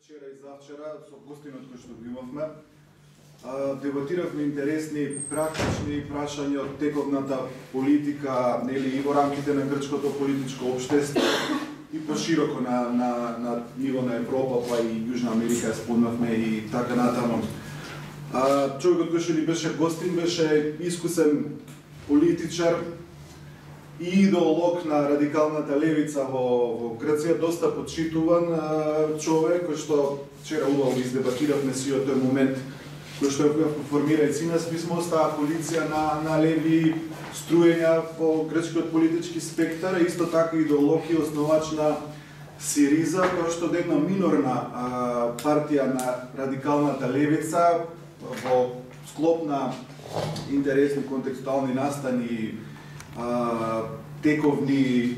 вчера и завчера со гостинот кој што го имавме, дебатиравме интересни, практични прашања од тековната политика, нели и во рамките на грчкото политичко општество и пошироко на ниво на Европа, па и Јужна Америка спомнавме и така натаму. Човекот кој што ни беше гостин беше искусен политичар и идеолог на радикалната левица во Грција, доста почитуван човек, кој што вчера убаво издебатиравме си од тој момент кој што го формира и синас писмо, става коалиција на леви струења во грчкиот политички спектар, исто така идеолог и основач на СИРИЗА, која што една минорна партија на радикалната левица во склоп на интересни контекстуални настани, тековни,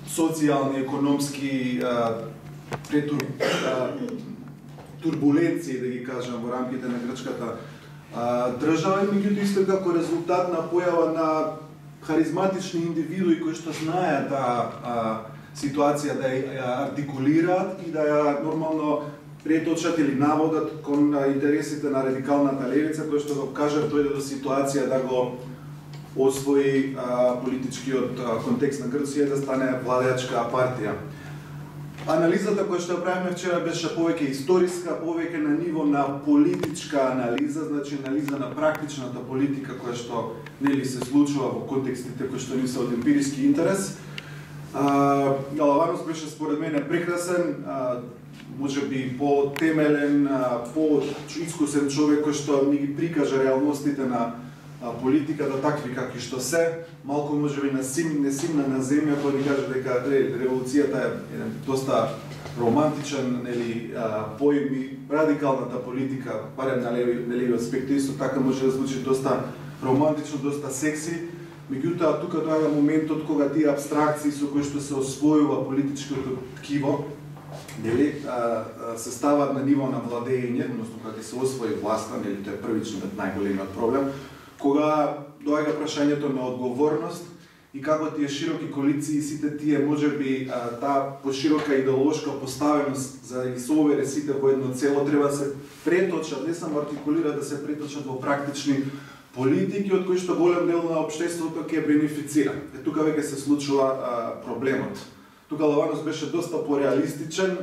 социјални, економски турбуленции, да ги кажам, во рамките на грчката држава, и меѓутоа исто како резултат на појава на харизматични индивидуи кои што знаеат ситуација да ја артикулираат и да ја нормално преточат или наводат кон интересите на радикалната левица, кој што го кажа дојде до ситуација да го освои политичкиот контекст на Грција да стане владеачка партија. Анализата која што ја правиме вчера беше повеќе историска, повеќе на ниво на политичка анализа, значи анализа на практичната политика која што нели се случува во контекстите кои што не се од емпириски интерес. Галаванос беше според мене прекрасен, можеби по-темелен, по-искусен човек кој што ни ги прикажа реалностите на политиката такви какви што се, малку можеби несимна на земја, кој ни каже дека револуцијата е доста романтичен, нели поим и радикалната политика, барем на леви аспекти, исто така може да звучи доста романтично, доста секси. Меѓутоа тука доаѓа моментот кога тие апстракции со кои што се освојува политичкото ткиво, нели се стават на ниво на владење, односно кога се освои власта, нели тоа е првичниот најголемиот проблем, кога доаѓа прашањето на одговорност и како тие широки коалиции, сите тие можеби таа поширока идеолошка поставеност за да ги совере сите во едно цело треба да се преточат, не само артикулира, да се преточат во практични политики од кои што голем дел на општеството ќе бенефицира. Тука веќе се случува проблемот. Тука Галаванос беше доста пореалистичен,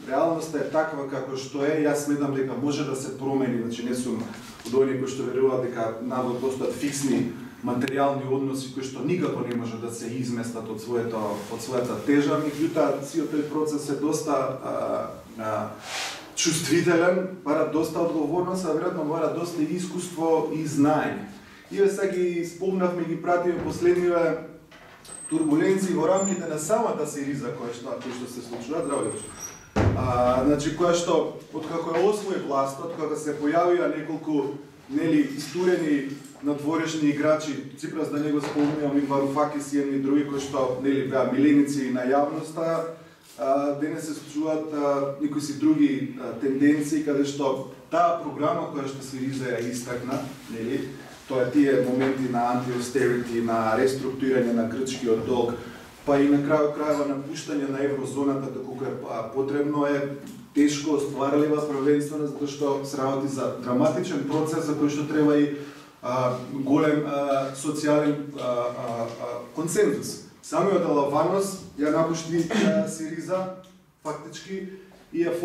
реалноста е таква како што е, јас сметам дека може да се промени, значи не сум од оние кои што веруваат дека навод постојат фиксни материјални односи кои што никако не може да се изместат од својата тежа, меѓутоа сиот тој процес е доста чувствителен, бара доста одговорност, а веројатно бара доста искуство и знаење. И сега ги спомнавме, ги пратиме последниве турбуленции во рамките на самата СИРИЗА која што се случува, здравје. Значи која што откако ја освои властот, кога се појавија неколку нели истурени надворешни играчи, Ципрас да не го спомнувам, и Варуфакис и едни други кои што нели беа миленици на јавноста, денес се случуваат некои си други тенденции каде што таа програма која што СИРИЗА ја истакна, нели, тоа е тие моменти на анти-остерити, на реструктурирање на грчкиот долг, па и на крајот напуштање на еврозоната доколку е потребно, е тешко остварлива првенствено затоа што се работи за драматичен процес за кој што треба и голем социјален консензус. Самиот Галаванос ја напушти СИРИЗА фактички и ја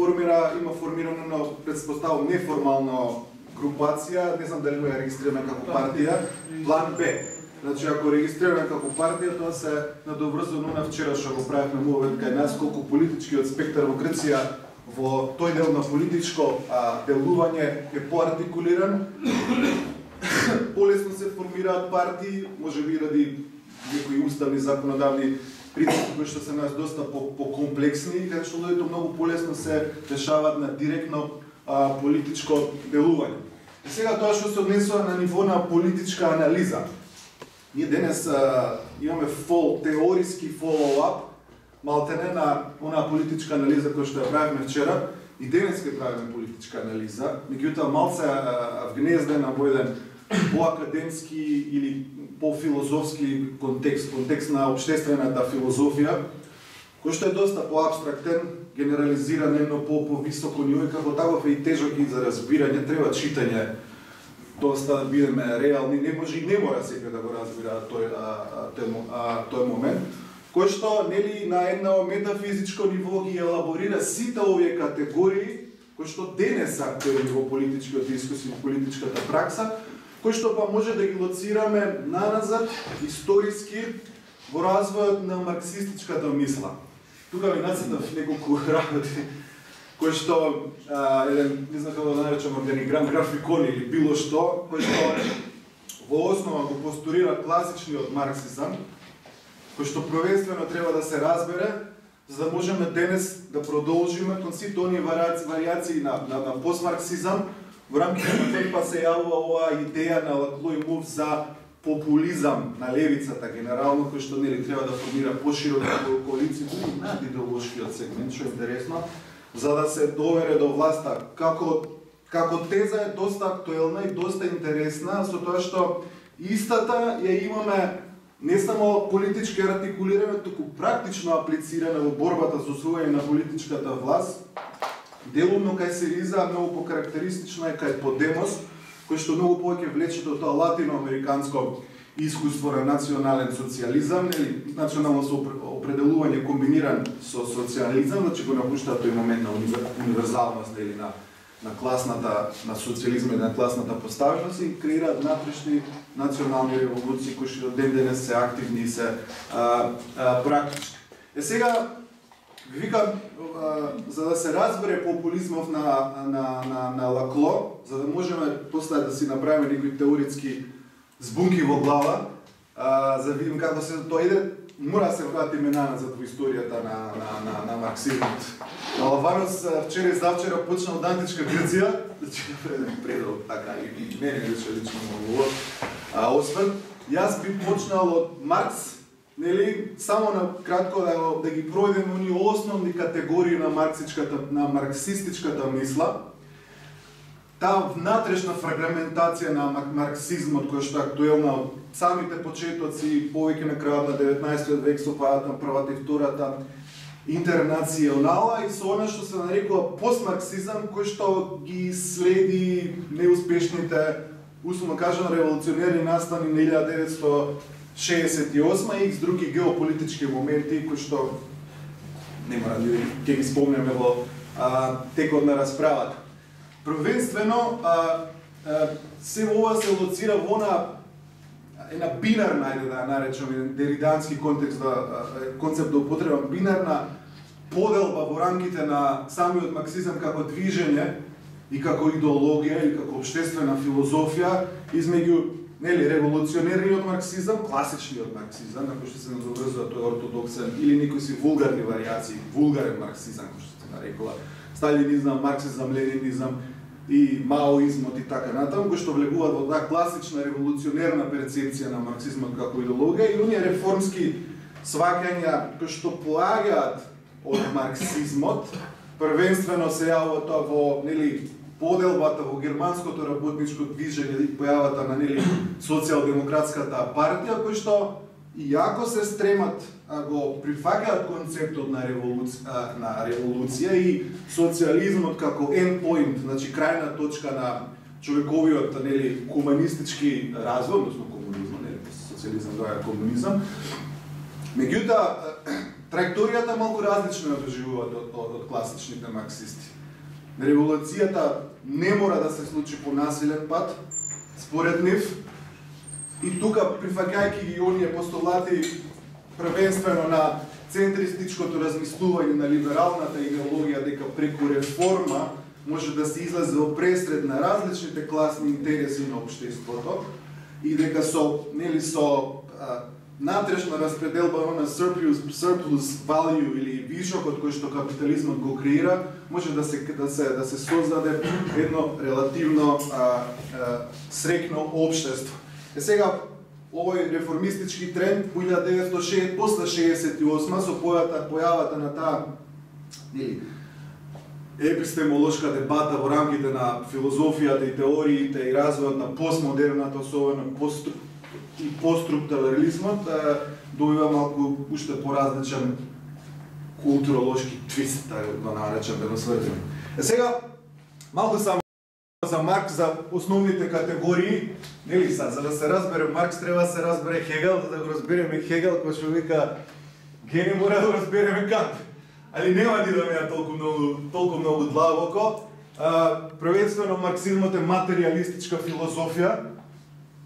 има формирано, предпоставувам, неформално групација, не знам дали го ја регистрираме како партија, план Б. Значи, ако регистрираме како партија, тоа се надоврзано на вчера што го правевме мовет кај нас, колку политичкиот спектар во Грција во тој дел на политичко делување е поартикулиран. Полесно се формираат партии, можеби ради некои уставни законодавни принципи кои што се нас доста покомплексни, каде што луѓето многу полесно се решаваат на директно политичко делување. И сега тоа што се однесува на ниво на политичка анализа. Ние денес имаме теориски follow-up, малтене на онаа политичка анализа која што ја правевме вчера, и денес ќе правиме политичка анализа, меѓутоа малце вгнездена во еден по-академски или по-филозофски контекст на општествената филозофија, кој што е доста поабстрактен, генерализиран едно по-високо ниво и како таков е и тежок и за разбирање, треба читање, доста да бидеме реални, не може и не мора секој да го разбира тој момент, кој што нели на едно метафизичко ниво ги елаборира сите овие категории кои што денес актуелни во политичкиот дискус и во политичката пракса, кои што па може да ги лоцираме наназад, историски, во развојот на марксистичката мисла. Тука ви нацртав неколку работи, кои што, не знам како да наречам органиграм, графикони или било што, кои што во основа го постулира класичниот марксизам, кој што prvenstvено треба да се разбере, за да можеме денес да продолжиме кон сите оние варијации на постмарксизам, во рамките на кој па се јавува оваа идеја на Лакло и Мув за популизам на левицата генерално, кој што нели треба да формира поширока коалиција и над идеолошкиот сегмент, што е интересно, за да се довере до власта. Како теза е доста актуелна и доста интересна, со тоа што истата ја имаме не само политички артикулирана, туку практично аплицирана во борбата за освојање на политичката власт, делумно кај Сириза, многу покарактеристично е кај Подемос, кој што многу повеќе влече до тоа латиноамериканско искуство на национален социјализам, или национално определување комбиниран со социјализам, значи го напушта тој момент на универзалност или на класната, на социјализмот и на класната поставеност и креираат внатрешни национални револуции кои што ден денес се активни и се практични. Сега ви викам, за да се разбере популизмов на Лакло, за да можеме после да си направиме некои теоретски збунки во глава, за да видим како се тоа иде, мора да се вратиме назад во историјата на марксизмот. Алаванос вчера и завчера почна од античка Грција, предал така и мене лично многу. Освен, јас би почнал од Маркс, нели, само на кратко да ги пројдеме оние основни категории на марксистичката мисла, таа внатрешна фрагментација на марксизмот која што е актуелна од самите почетоци, повеќе на крајот на 19 век со пајат на првата и втората интернационала и со она што се нарекува постмарксизам кој што ги следи неуспешните, условно кажано, револуционерни настани на 1968 и други геополитички моменти кои што нема да ќе ги спомнеме во текот на расправата. Првенствено, се ова се лоцира во една бинарна, ајде да наречеме деридански концепт да употребам, бинарна поделба во рамките на самиот марксизам како движење и како идеологија или како општествена филозофија измеѓу нели револуционерниот марксизам, класичниот марксизам, на кој што се надоврзува тој ортодоксен или некои си вулгарни варијации, вулгарен марксизам кој што се нарекува, сталинизам, марксизам, ленинизам и маоизмот и така натаму, кои што влегуваат во таа класична револуционерна перцепција на марксизмот како идеологија и оние реформски сваќања кои што поаѓаат од марксизмот, првенствено се јавува тоа во нели поделбата во германското работничко движење и појавата на нели социјалдемократската партија кои што иако се стремат го прифаќаат концептот на револуција и социјализмот како endpoint, значи крајна точка на човековиот нели хуманистички развој, односно комунизмот, нели социјализам доаѓа комунизам. Меѓутоа траекторијата малку различно ја доживуваат од класичните марксисти. Револуцијата не мора да се случи по насилен пат, според нив, и тука прифаќајќи ги оние постулати првенствено на центристичкото размислување на либералната идеологија дека преку реформа може да се излезе во пресред на различните класни интереси на општеството и дека со натрешна распределба на surplus value или вишокот кој што капитализмот го креира, може да се создаде едно релативно среќно општество. Сега овој реформистички тренд во 1960 после 68 со појавата на таа епистемолошка дебата во рамките на филозофијата и теориите и развојот на постмодерната, особено и постструктурализмот, добива малку уште поразличен културолошки твист, да го наречам, да го сврзам. Сега, малку само за Маркс, за основните категории, нели са, за да се разбере Маркс, треба да се разбере Хегел, за да го разбереме Хегел, кој што вика гени мора да разбереме Кант. Али нема да идеме ја толку многу длабоко. Првенствено марксизмот е материјалистичка филозофија,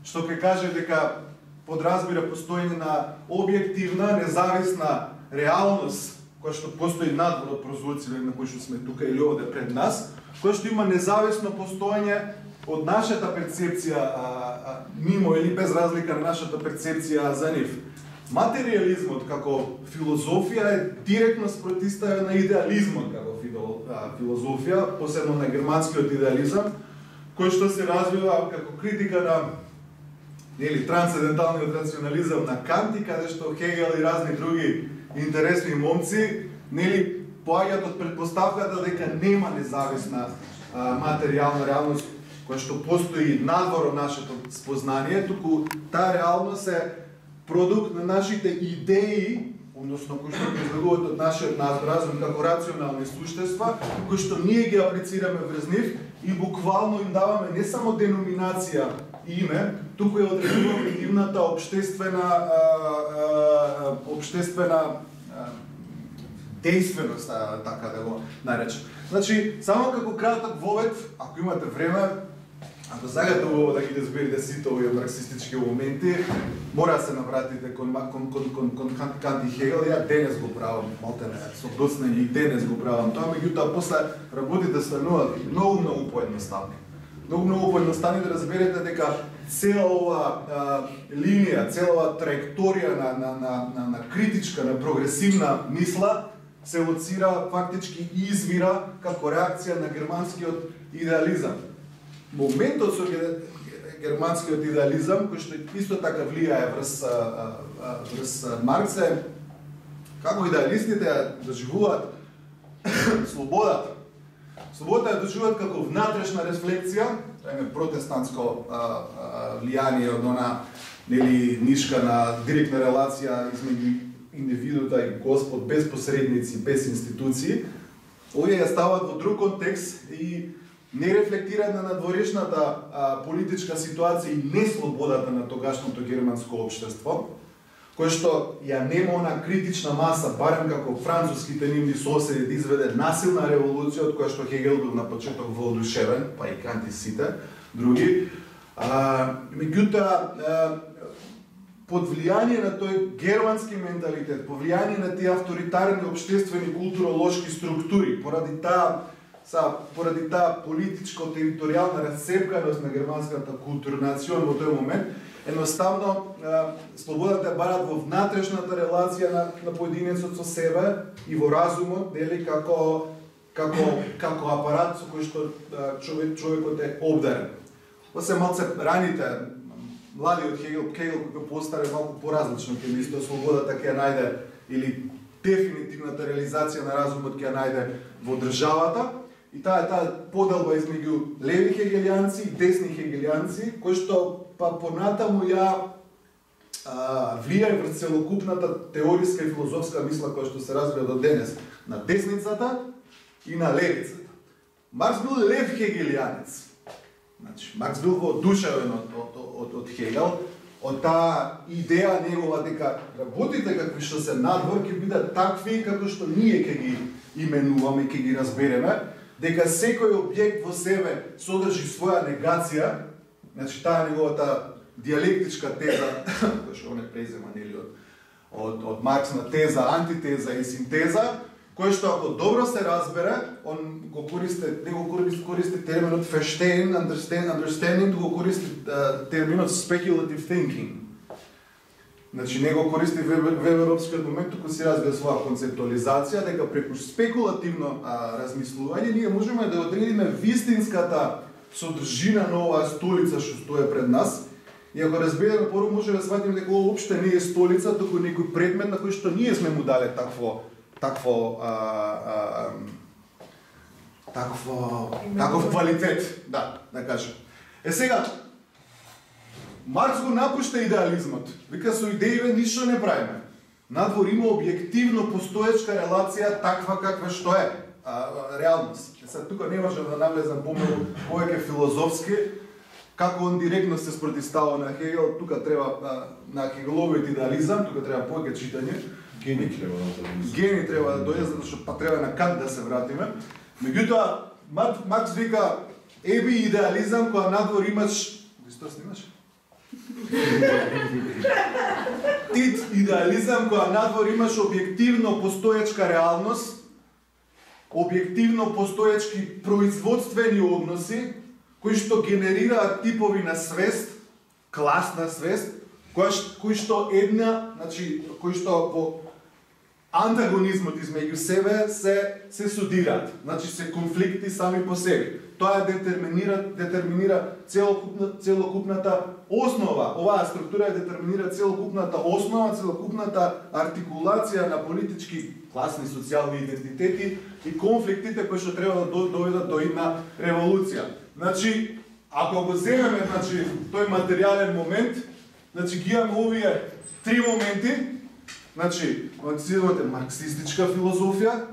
што ќе каже дека подразбира постоење на објективна, независна реалност, која што постои надвор од прозорците на кои што сме тука или овде пред нас, која што има независно постоење од нашата перцепција мимо или без разлика на нашата перцепција за нив. Материализмот како филозофија е директно спротивставен на идеализмот како филозофија, посебно на германскиот идеализам, кој што се развива како критика на трансценденталниот рационализам на Кант, каде што Хегел и разни други интересни момци поаѓаат од предпоставката дека нема независна материјална реалност која што постои надвор од нашето спознание, туку таа реалност е продукт на нашите идеи, односно кои што произлегуваат од нашиот разум како рационални суштества, кои што ние ги аплицираме врз нив и буквално им даваме не само деноминација и име, туку ја одредуваме нивната обштествена дејственост, така да го наречем. Значи, само како краток вовед, ако имате време, ако сакате убаво да ги разберете сите овие марксистички моменти, мора да се навратите кон Кант и Хегел. Ја денес го правам, малтене, со доцнење и денес го правам тоа, меѓутоа после работите стануваат многу поедноставни. Многу поедноставни да разберете дека цела ова линија, цела ова траекторија на критичка, на прогресивна мисла се лоцира, фактички извира како реакција на германскиот идеализам. Моментот со германскиот идеализам, кој што исто така влијае врз Маркс, е како идеалистите доживуваат слободата. Слободата ја доживуваат како внатрешна рефлексија, тоа е протестантско влијание од она нишка на директна релација измеѓу индивидута и Господ, без посредници, без институции. Овие ја стават во друг контекст и не рефлектираат на надворешната политичка ситуација и неслободата на тогашното германско општество, кој што ја нема она критична маса, барем како француските нивни соседи, да изведе насилна револуција, од која што Хегел бил на почеток воодушевен, па и Кант и сите други. Меѓутоа, под влијание на тој германски менталитет, под влијание на тие авторитарни општествени културолошки структури, поради таа политичко-територијална расцепканост на германската културнација во тој момент, едноставно слободата барат во внатрешната релација на поединецот со себе и во разумот, дели како апарат со кој што човекот е обдарен. После малце раните младиот Хегел кој постаре малку поразлично, ќе мисли слободата ќе ја најде или дефинитивната реализација на разумот ќе ја најде во државата. И таа поделба измеѓу леви хегелијанци и десни хегелијанци, кој што понатаму ја влијае врз целокупната теориска и филозофска мисла која што се развива до денес на десницата и на левицата. Маркс бил лев хегелијанец. Значи, Маркс бил воодушевен од Хегел, од таа идеја негова дека работите какви што се надвор ќе бидат такви како што ние ќе ги именуваме и ќе ги разбереме, дека секој објект во себе содржи своја негација, значи таа неговата диалектичка теза, која што он презема од Маркс на теза, антитеза и синтеза, кој што ако добро се разбере, он го користи терминот verstehen, understanding, го користи терминот speculative thinking. Значи, не го користи Веберовскиот момент, туку си развива своја концептуализација, дека преку спекулативно размислување ние можеме да одредиме вистинската содржина на оваа столица што стои пред нас. И ако разбереме пору, може да сватиме дека ова опште не е столица, туку некој предмет на кој што ние сме му дале таков квалитет, да кажем. Сега, Маркс го напушта идеализмот. Вика, со идеиве ништо не правиме. Надвор има објективно постоечка релација таква каква што е, реалност. Сега тука не можам да навлезам повеќе филозофски, како он директно се спротивстава на Хегел, тука треба на Хегеловиот идеализам, тука треба повеќе читање. Гени треба да дојде. Гени треба да дојде, затоа што треба на Кант да се вратиме. Меѓутоа, Маркс вика, еби идеализам која надвор имаш... Исто снимаш? Тит идеализам која надвор имаш објективно постоечка реалност, објективно постоечки производствени односи, кои што генерираат типови на свест, класна свест, кои што кои што по антагонизмот измеѓу себе се судираат, значи се конфликти сами по себе. Тоа детерминира целокупната основа. Оваа структура детерминира целокупната основа, целокупната артикулација на политички, класни, социјални идентитети и конфликтите кои што треба да доведат до една револуција. Значи, ако го земеме, тој материјален момент, ги имаме овие три моменти. Значи, марксизмот е марксистичка филозофија,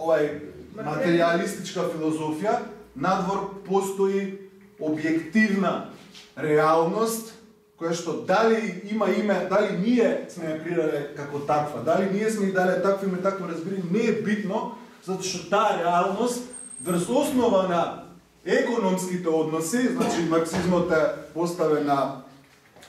материјалистичка филозофија, надвор постои објективна реалност, која што дали има име, дали ние сме ја креирале како таква, дали ние сме и дали такво разбирање, не е битно, затоа што таа реалност врз основа на економските односи, значи марксизмот е поставен на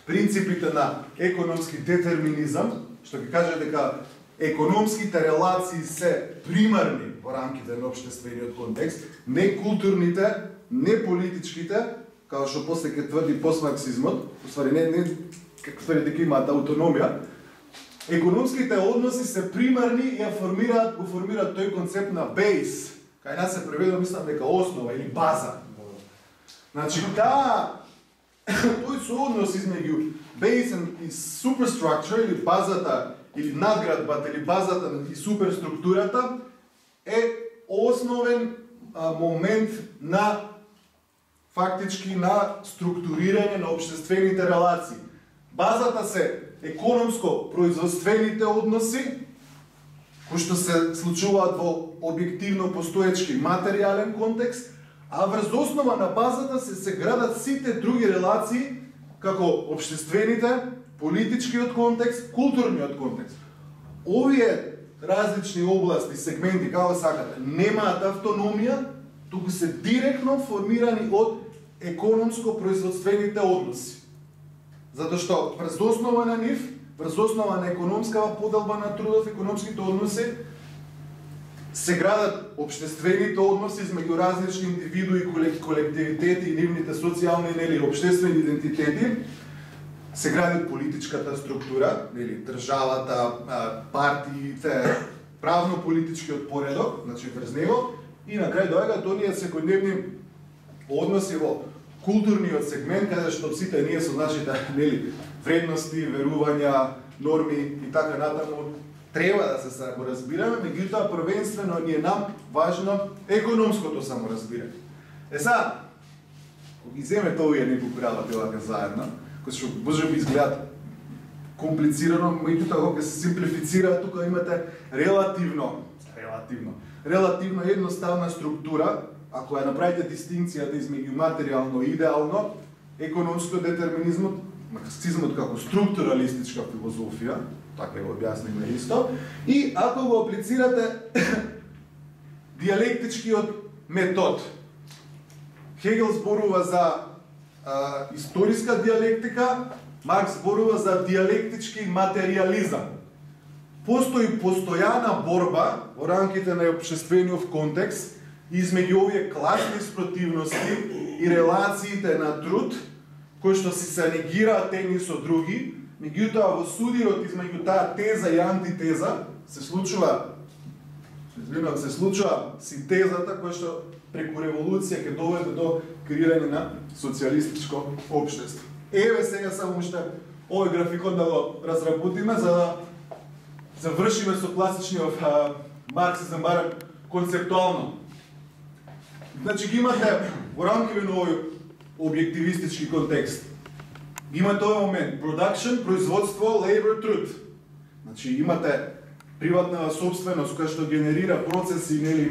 принципите на економски детерминизам, што ќе каже дека економските релации се примарни во рамките на општествениот контекст, не културните, не политичките, како што после ќе тврди постмарксизмот, уствари не како тврди дека имаат автономија. Економските односи се примарни и го формираат тој концепт на base, кај нас се преведува, мислам дека основа или база. Значи тој сооднос измеѓу base и superstructure, или базата, или надградбата, или базата и суперструктурата, е основен момент на фактички на структурирање на општествените релации. Базата се економско-производствените односи, кои што се случуваат во објективно постоечки материјален контекст, а врз основа на базата се градат сите други релации, како општествените, политичкиот контекст, културниот контекст. Овие различни области, сегменти, како сакате, немаат автономија, туку се директно формирани од економско-производствените односи. Затоа што врз основа на нив, врз основа на економскава поделба на трудов, економските односи, се градат општествените односи измеѓу различни индивидуи, колективитети и нивните социјални или општествени идентитети, се гради политичката структура, или државата, партиите, правно-политичкиот поредок, значи врз него, и на крај доаѓаат оние секојдневни односи во културниот сегмент, каде што сите ние со нашите вредности, верувања, норми и така натаму треба да се саморазбираме, меѓутоа првенствено ни е нам важно економското саморазбирање. Сега, кога ги земете овие неколку работи овака заедно, кои што можеби изгледаат комплицирано, меѓутоа кога се симплифицира, тука имате релативно едноставна структура, ако ја направите дистинкцијата измеѓу материјално и идеално, економскиот детерминизмот, марксизмот како структуралистичка филозофија, така го објасниме исто, и ако го аплицирате диалектичкиот метод. Хегел зборува за историска диалектика, Маркс зборува за диалектички материјализам. Постои постојана борба во рамките на општествениот контекст измеѓу овие класни спротивности и релациите на труд, кои што се негираат едни со други, меѓутоа во судирот измеѓу таа теза и антитеза се случува синтезата која што преку револуција ќе доведе до креирање на социјалистичко општество. Еве сега само уште овој графикон да го разработиме за да завршиме со класичниот марксизам, барем концептуално. Значи ги имате во рамките на овој објективистички контекст. Имате овој момент production, производство, labor, truth. Значи имате приватна собственост која што генерира процеси нели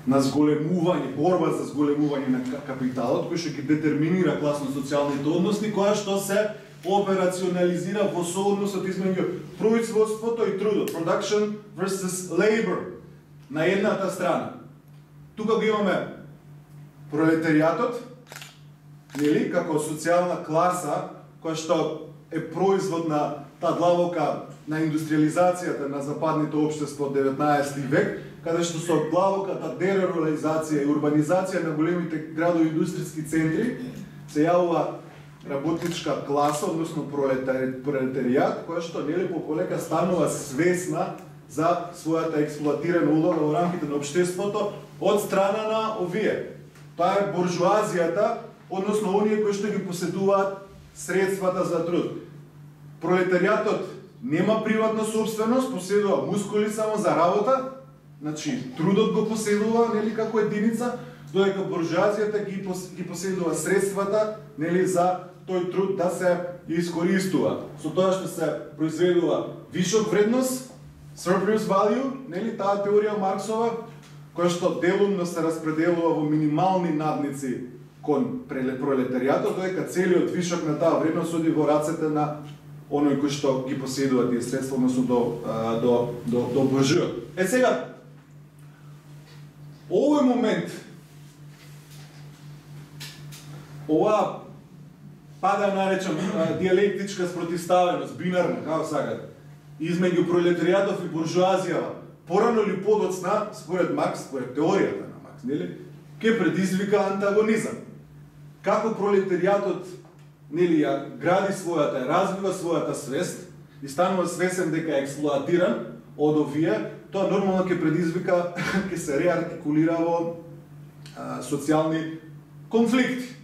на зголемување, борба за зголемување на капиталот, кој што ги детерминира класно-социјалните односи, која што се операционализира во соодносот измеѓу производството и трудот, production versus labor, на едната страна. Тука го имаме пролетаријатот, нели, како социјална класа, која што е производ на таа длабока на индустриализацијата на западните општества од 19 век, каде што со длабоката дерурализација и урбанизација на големите градови и индустријски центри се јавува работничка класа, односно пролетаријат, која што нели полека станува свесна за својата експлоатирана улога во рамките на општеството од страна на овие. Тоа е буржуазијата, односно оние кои што ги поседуваат средствата за труд. Пролетаријатот нема приватна собственост, поседува мускули само за работа, значи трудот го поседува нели како единица, додека буржуазијата ги поседува средствата нели за тој труд да се искористува. Со тоа што се произведува вишок вредност, surplus value, нели таа теорија Марксова, која што делумно се распределува во минимални надници кон пролетаријатот, додека целиот вишок на таа вредност оди во рацете на оној кој што ги поседува тие средства, односно до буржујот. Е сега, овој момент, ова пада наречам диалектичка спротивставеност, бинарна, како сакате, измеѓу пролетаријатот и буржуазијава, порано или подоцна, според Маркс, според теоријата на Маркс, нели, ќе предизвика антагонизам. Како пролетаријатот нели ја гради својата, развива својата свест и станува свесен дека е експлоатиран од овие, тоа нормално ќе предизвика, ќе се реартикулира во социјални конфликти.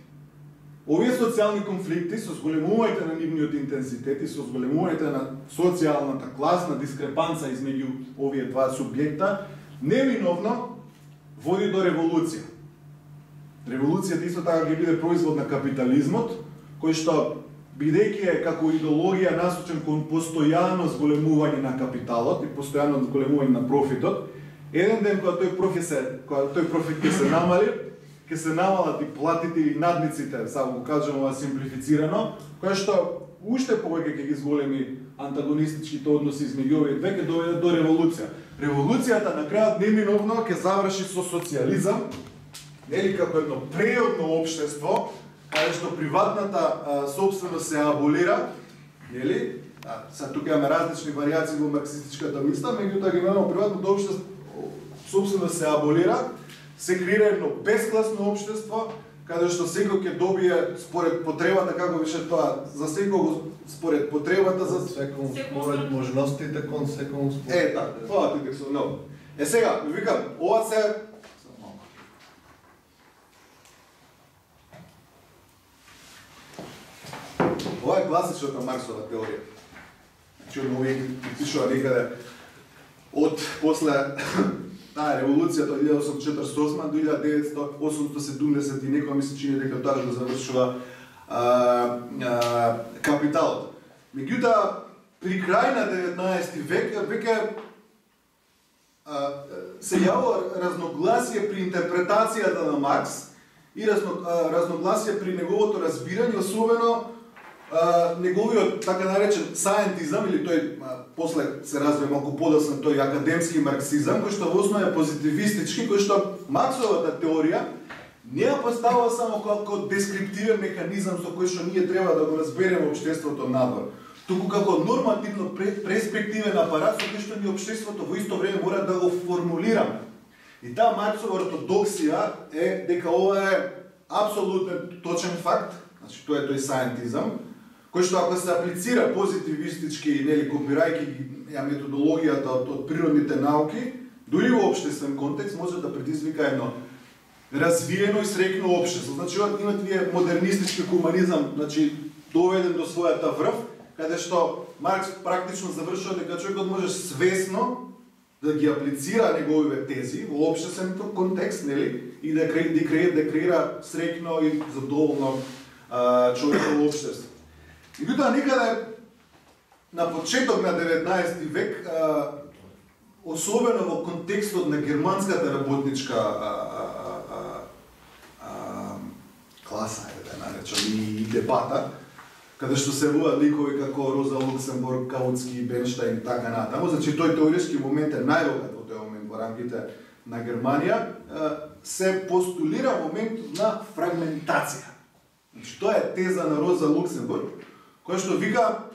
Овие социјални конфликти со зголемувањето на нивниот интензитет и со зголемувањето на социјалната класна дискрепанца измеѓу овие два субјекта, невиновно води до револуција. Револуцијата исто така ќе биде производ на капитализмот, кој што, бидејќи е како идеологија насочен кон постојано зголемување на капиталот и постојано зголемување на профитот, еден ден кога тој профит ќе се намали, ќе се намалат и платите и надниците, само го кажам ова симплифицирано, која што уште повеќе ќе ги зголеми антагонистичките односи измеѓу овие две, ќе доведе до револуција. Револуцијата на крајот неминовно ќе заврши со социјализам, нели како едно преодно општество, каде што приватната собственост се аболира, нели? Сега тука имаме различни варијации во марксистичката мисла, меѓутоа ги имаме приватното општество, собственост се аболира, се креира едно безкласно општество, каде што секој ќе добие според потребата, како беше тоа, за секој според потребата, за секој според можностите, кон секој според. Тоа ти дека но. Е сега, викам, ова се ова е класичната Марксова теорија. Значи, овие пишува некаде од после таа револуцијата од 1848 до 1870 и некоја ми се чини дека тоа го завршува капиталот. Меѓутоа, при крај на 19 век веќе се јавува разногласие при интерпретацијата на Маркс и разногласие при неговото разбирање, особено неговиот така наречен саентизам, или тој после се развива малку подоцна тој академски марксизам, кој што во основа е позитивистички, кој што Марксовата теорија не ја поставува само како дескриптивен механизам со кој што ние треба да го разбереме општеството надвор, туку како нормативно перспективен апарат со кој што ние општеството во исто време мора да го формулираме. И таа Марксова ортодоксија е дека ова е апсолутен точен факт, значи тоа е тој саентизам, кој што ако се аплицира позитивистички, нели, копирајќи ја методологијата од природните науки, дури во општествен контекст може да предизвика едно развиено и среќно општество. Значи, имат вие модернистички хуманизам, значи, доведен до својата врв, каде што Маркс практично завршува дека човекот може свесно да ги аплицира неговите тези во општествен контекст, нели, и да креира среќно и задоволно човеково општество. Меѓутоа некаде на почеток на 19 век, особено во контекстот на германската работничка класа, да ја наречам, и дебата, каде што се вуваат ликови како Роза Луксембург, Каутски, Бенштайн и така натаму, значи тој теоретски момент е најбогат во тој момент во рамките на Германија, се постулира моментот на фрагментација. Значи тоа е теза на Роза Луксембург, која што вика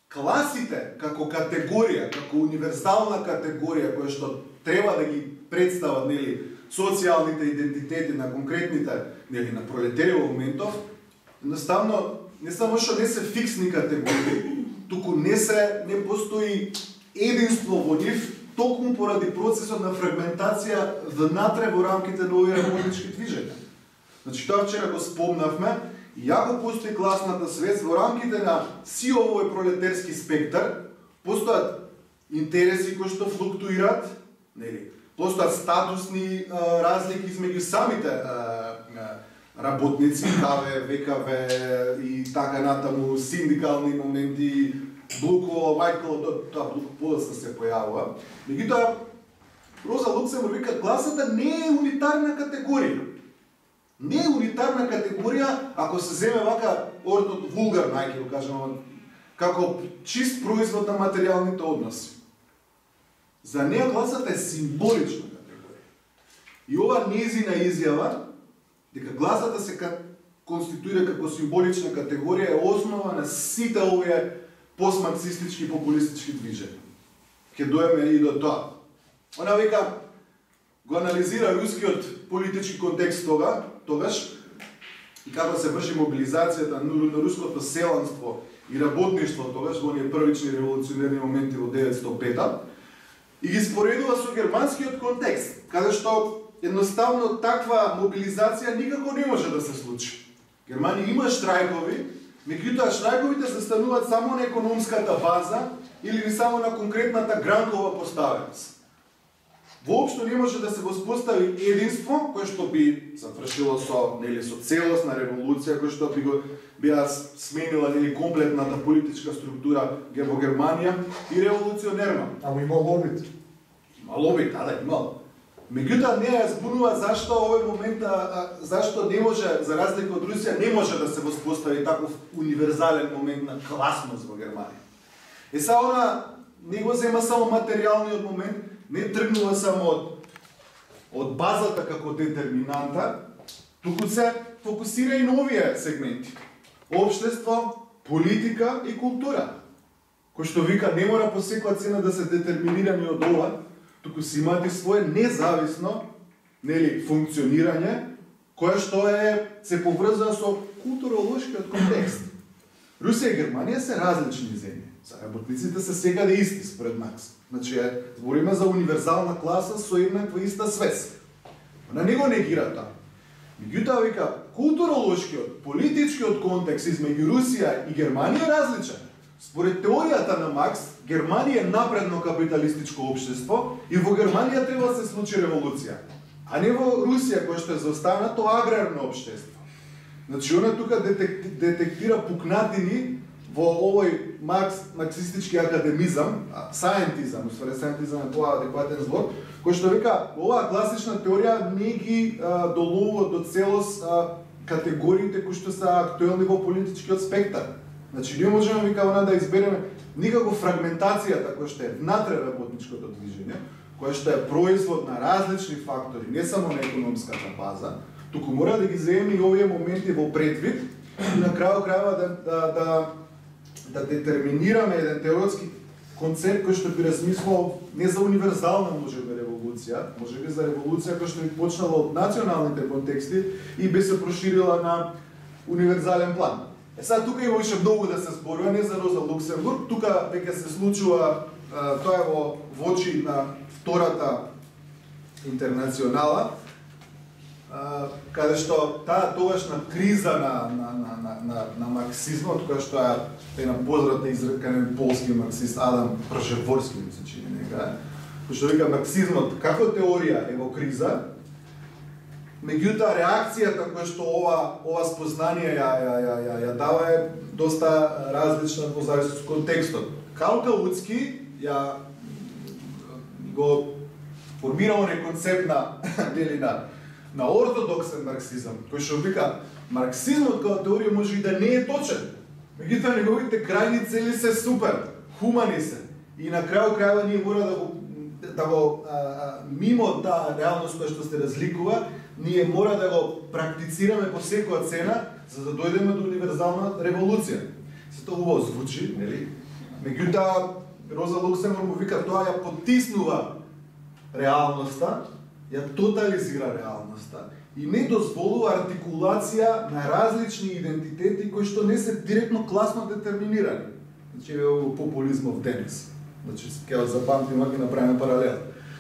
класите како категорија, како универзална категорија која што треба да ги представат, нели, социјалните идентитети на конкретните, нели, на пролетариот моментов, едноставно не само што не се фиксни категории, туку не постои единство во нив, токму поради процесот на фрагментација внатре во рамките на овие работнички движења. Значи тоа вчера го спомнавме, иако постои класната свест во рамките на си овој пролетарски спектар, постојат интереси кои што флуктуират, нели? Постојат статусни разлики измеѓу самите работници, КВ, ВКВ и така натаму, синдикални моменти, Блуко, Майкл, тоа Блуко подоцна се појавува. Меѓутоа, Роза Луксембург вика, класата не е унитарна категорија. Не е унитарна категорија, ако се земе вака ордот вулгар, најке го кажам, како чист производ на материјалните односи. За неја класата е символична категорија. И ова нејзина изјава, дека гласата се конституира како символична категорија, е основа на сите овие постмарксистички и популистички движења. Ке доеме и до тоа. Она вика, го анализира рускиот политички контекст тогаш, и како се врши мобилизацијата на руското селанство и работништво тогаш, во оние првични револуционерни моменти во 905-та, и ги споредува со германскиот контекст, каде што едноставно таква мобилизација никако не може да се случи. Германија има штрајкови, меѓутоа штрајковите се стануваат само на економската база или само на конкретната гранкова поставеност. Воопшто не може да се воспостави единство кое што би завршило со, нели, со целосна револуција, кој што би го била сменила, нели, комплетната политичка структура во Германија и револуционерно. Ама има лобит. Има лобит, да, имало. Меѓутоа не ја збунува зашто овој момент, зашто не може, за разлика од Русија, не може да се воспостави таков универзален момент на класност во Германија. Она не го зема само материјалниот момент, не тргнува само од базата како детерминанта, туку се фокусира и на овие сегменти. Општество, политика и култура. Кој што вика, не мора по секоја цена да се детерминирани од ова, туку си имаат и свое независно, нели, функционирање, кое што се поврзува со културолошкиот контекст. Русија и Германија се различни земји. Работниците се секаде исти според Маркс. Значи, збориме за универзална класа со еднаква иста свест. На него негира тоа. Меѓутоа вика, културолошкиот, политичкиот контекст измеѓу Русија и Германија е различен. Според теоријата на Маркс, Германија е напредно капиталистичко општество и во Германија треба да се случи револуција, а не во Русија која што е заостанато аграрно општество. Значи, она тука детектира пукнатини во овој марксистички академизам, сајентизам, уствари сајентизам е поадекватен збор, кој што вика, оваа класична теорија не ги доловува до целост категориите кои што се актуелни во политичкиот спектар. Значи, ние можеме, вика, она да избереме никако фрагментацијата која што е внатре работничкото движење, која што е производ на различни фактори, не само на економската база, туку мора да ги земеме и овие моменти во предвид и на крајот крајава да детерминираме еден теоретски концепт кој што би размислувал не за универзална можеби револуција, можеби за револуција која што би почнала од националните контексти и би се проширила на универзален план. Сега тука има уште многу да се зборува, не за Роза Луксембург, тука веќе се случува, тоа е во очи на втората интернационала, каде што таа тогашна криза на марксизмот, која што е една позната изрекан полски марксист Адам Пржеворски, ми се чини нега, кој што вика марксизмот како теорија е во криза, меѓутоа реакцијата која што ова спознание ја дава е доста различна по зависност од контекстот. Карл Кауцки ја го формирал концепт на ортодоксен марксизам, кој што вика марксизмот како теорија може и да не е точен, меѓутоа неговите крајни цели се супер, хумани се. И на крајот крајва ние мора да го мимо таа реалност која што се разликува, ние мора да го практицираме по секоја цена за да дојдеме до универзална револуција. Сето убаво звучи, нели? Меѓутоа Роза Луксембург му вика тоа ја потиснува реалноста, ја тотализира реалноста и не дозволува артикулација на различни идентитети кои што не се директно класно детерминирани. Значи е популизмов денес. Значи ќе запамтиме и направиме паралел.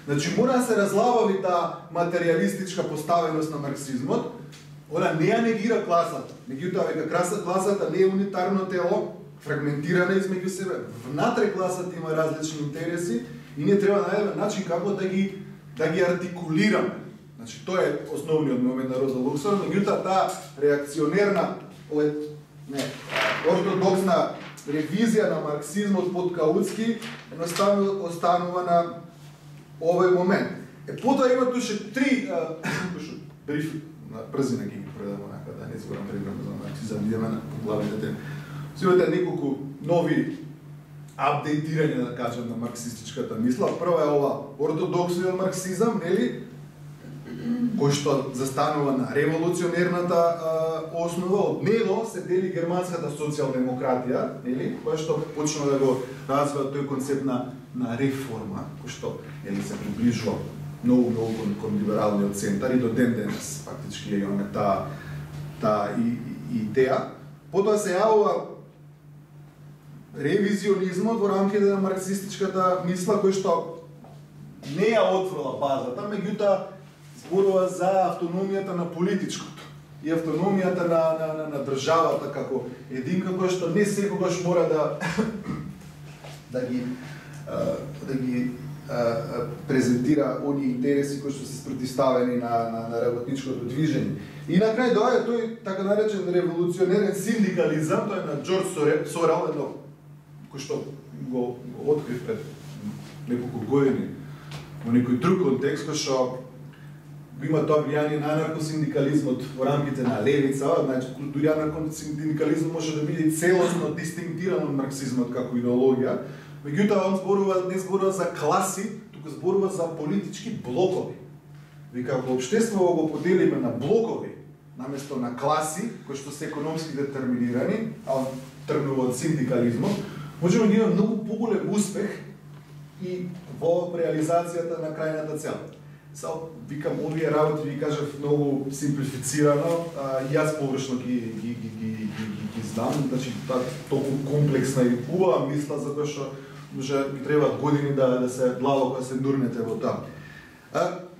Значи мора да се разлабави таа материјалистичка поставеност на марксизмот, она не ја негира класата. Меѓутоа века класата не е унитарно тело, фрагментирана измеѓу себе. Внатре класата има различни интереси и ние треба да најдеме начин како да ги артикулираме. Значи тоа е основниот момент на Роза Луксембург, меѓутоа таа реакционерна, ортодоксна ревизија на марксизмот под Кауцки едноставно останува на овој момент. Потоа има туше три бриф на брзина ги предам онака да не зборам преграма за марксизам, идеме на главните теми. Сигурно неколку нови апдейтирања, да кажем, на марксистичката мисла. Прва е ова ортодоксниот марксизам, нели, кој што застанува на револуционерната основа. Од него се дели германската социјалдемократија, нели, која што почнува да го развива тој концепт на реформа, кој што се приближува многу кон либералниот центар и до ден денес фактички имаме таа идеја. Потоа се јавува ревизионизмот во рамките на марксистичката мисла, кој што не ја отворила базата, меѓутоа зборува за автономијата на политичкото и автономијата на државата како единка која што не секогаш мора да ги презентира оние интереси кои што се спротивставени на работничкото движење. И на крај доаѓа тој така наречен револуционерен синдикализам, тој на Џорџ Сорел, едно кој што го открив пред неколку години во некој друг контекст, кој што има тоа влијание на анаркосиндикализмот во рамките на левица, значи дури анаркосиндикализмот може да биде целосно дистинктиран од марксизмот како идеологија, меѓутоа он не зборува за класи, туку зборува за политички блокови. Вика, ако општеството го поделиме на блокови, наместо на класи, кои што се економски детерминирани, а он тргнува од синдикализмот, можеме да имаме многу поголем успех и во реализацијата на крајната цел. Викам, овие работи ви кажав многу симплифицирано, и јас површно ги знам, значи толку комплексна и убава мисла за која што може би требаат години да се длабоко се нурнете во тоа.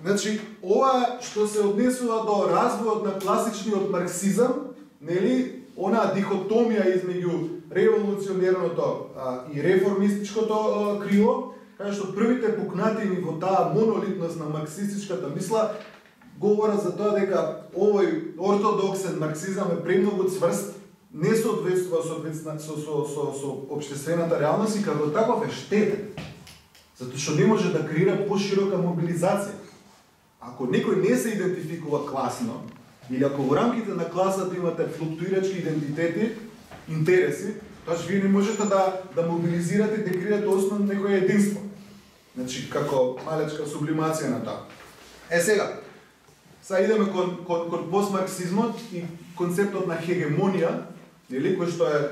Значи, ова што се однесува до развојот на класичниот марксизам, нели, онаа дихотомија измеѓу револуционерното и реформистичкото крило, каде што првите пукнатини во таа монолитност на марксистичката мисла говорат за тоа дека овој ортодоксен марксизам е премногу цврст, не соодветствува со општествената реалност и како таков е штетен. Затоа што не може да креира поширока мобилизација. Ако некој не се идентификува класно, или ако во рамките на класата имате флуктуирачки идентитети, интереси, тоа вие не можете да мобилизирате и да креирате основно некој единство. Значи, како малечка сублимација на тоа. Сега идеме кон постмарксизмот и концептот на хегемонија, нели, кој што е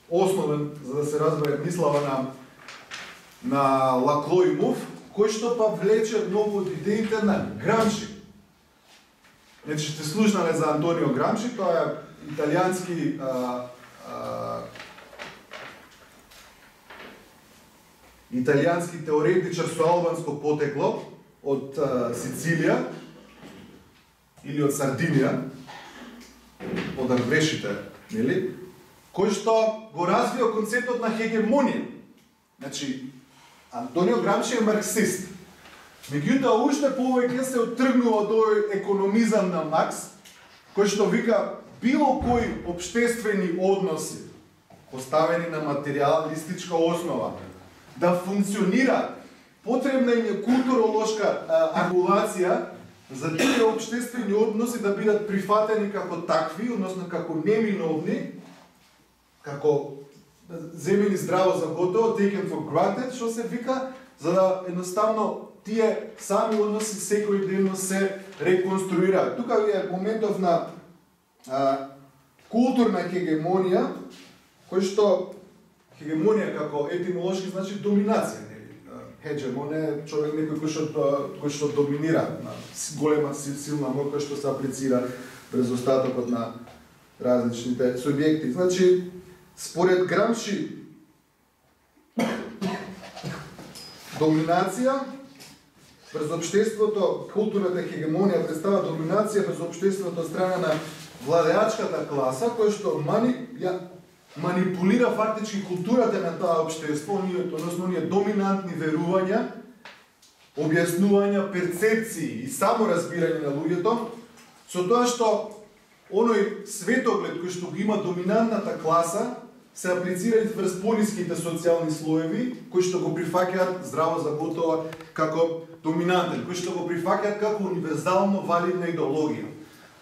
основен за да се разбере мислава на Лаклоимов, кој што па влече многу од идеите на Грамши. Значи, сте слушнале за Антонио Грамши, тоа е италијански теоретичар со албанско потекло од Сицилија или од Сардинија, од Арбрешите, нели? Кој што го развива концептот на хегемонија. Значи, Антонио Грамши е марксист. Меѓутоа, уште повеќе се оттргнува до економизам на Макс, кој што вика било кои обштествени односи, поставени на материјалистичка основа, да функционира, потребна им е културолошка регулација за тие обштествени односи да бидат прифатени како такви, односно како неминовни, како земени здраво за готово, taken for granted, што се вика, за да едноставно тие сами односи секојдневно се реконструираат. Тука е моментов на културна хегемонија, кој што хегемонија како етимолошки значи доминација, нели? Хеgemon е човек некој кој што доминира, голема силна моќ која што се аплицира през остатокот на различните субјекти. Значи, според Грамши, доминација през општеството, културната хегемонија представа доминација през општеството од страна на владеачката класа, кој што манипулира фактички културата на таа општество, односно оние доминантни верувања, објаснувања, перцепции и саморазбирање на луѓето, со тоа што оној светоглед кој што го има доминантната класа се аплицира и врз пониските социјални слоеви, кои што го прифаќаат здраво за готово како доминантен, кои што го прифаќаат како универзално валидна идеологија.